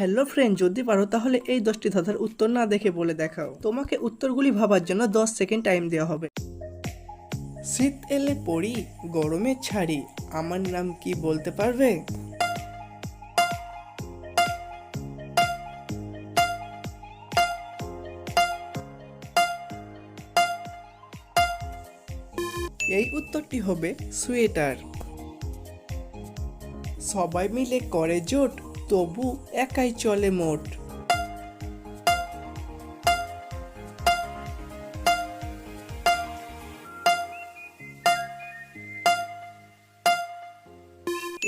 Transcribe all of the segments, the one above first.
Hello friend, যদি পারো তাহলে এই 10টি ধাঁধার উত্তর না দেখে বলে দেখাও। তোমাকে উত্তরগুলি ভাবার জন্য 10 সেকেন্ড টাইম দেওয়া হবে। শীত এলে পড়ি, গরমে ছাড়ি, আমার নাম কি বলতে পারবে? এই উত্তরটি হবে সোয়েটার। সবাই মিলে করে জোট, তবু একাই চলে মোট।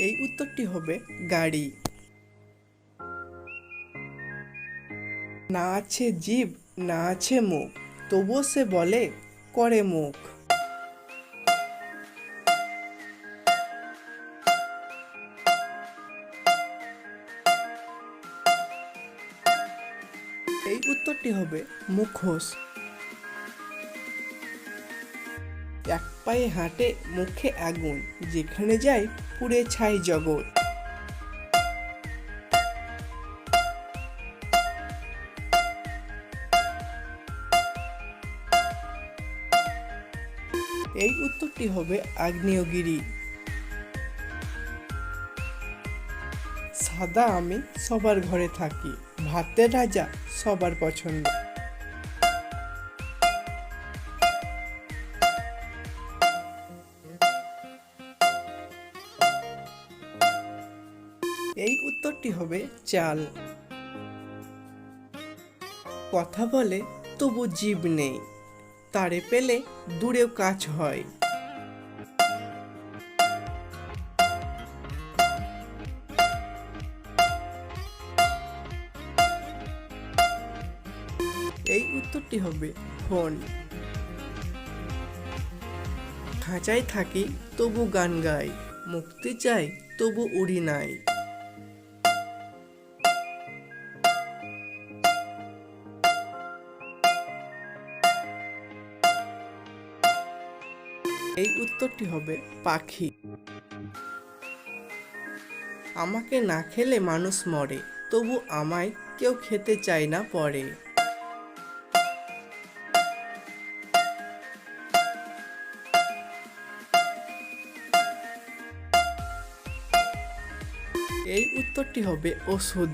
এই উত্তরটি হবে গাড়ি। না আছে জিভ, না আছে মুখ, তবুও সে বলে করে মুখ। এই উত্তরটি হবে মুখোশ। এক পায়ে হাঁটে, মুখে আগুন, যেখানে যায় পুড়ে ছাই জগৎ। এই উত্তরটি হবে আগ্নেয়গিরি। সাদা আমি সবার ঘরে থাকি, ভাতের রাজা সবার পছন্দ। এই উত্তরটি হবে চাল। কথা বলে তবু জীব নেই, তারে পেলে দূরেও কাজ হয়। এই উত্তরটি হবে ফোন। খাঁচায় থাকি তবু গান গাই, মুক্তি চাই তবু উড়ি নাই। এই উত্তরটি হবে পাখি। আমাকে না খেলে মানুষ মরে, তবু আমায় কেউ খেতে চায় না পরে। এই উত্তরটি হবে ওষুধ।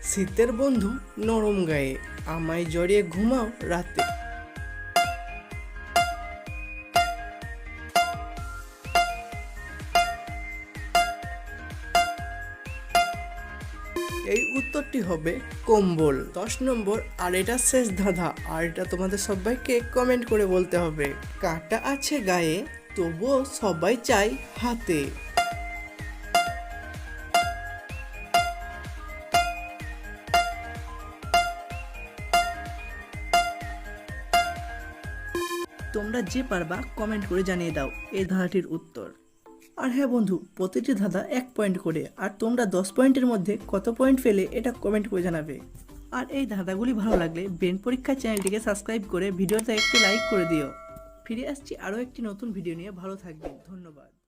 শীতের বন্ধু নরম গায়ে, আমায় জড়িয়ে ঘুমাও রাতে। এই উত্তরটি হবে কম্বল। 10 নম্বর আর এটা শেষ ধাঁধা, আর এটা তোমাদের সবাইকে কমেন্ট করে বলতে হবে। কাঁটা আছে গায়ে, তবুও সবাই চাই হাতে। তোমরা যে পারবা কমেন্ট করে জানিয়ে দাও এই ধাঁধাটির উত্তর। আর হ্যাঁ বন্ধু, প্রতিটি ধাঁধা 1 পয়েন্ট করে, আর তোমরা 10 পয়েন্টের মধ্যে কত পয়েন্ট পেলে এটা কমেন্ট করে জানাবে। আর এই ধাঁধাগুলি ভালো লাগলে ব্রেন পরীক্ষা চ্যানেলটিকে সাবস্ক্রাইব করে ভিডিওতে একটি লাইক করে দিও। ফিরে আসছি আরও একটি নতুন ভিডিও নিয়ে। ভালো থাকবে, ধন্যবাদ।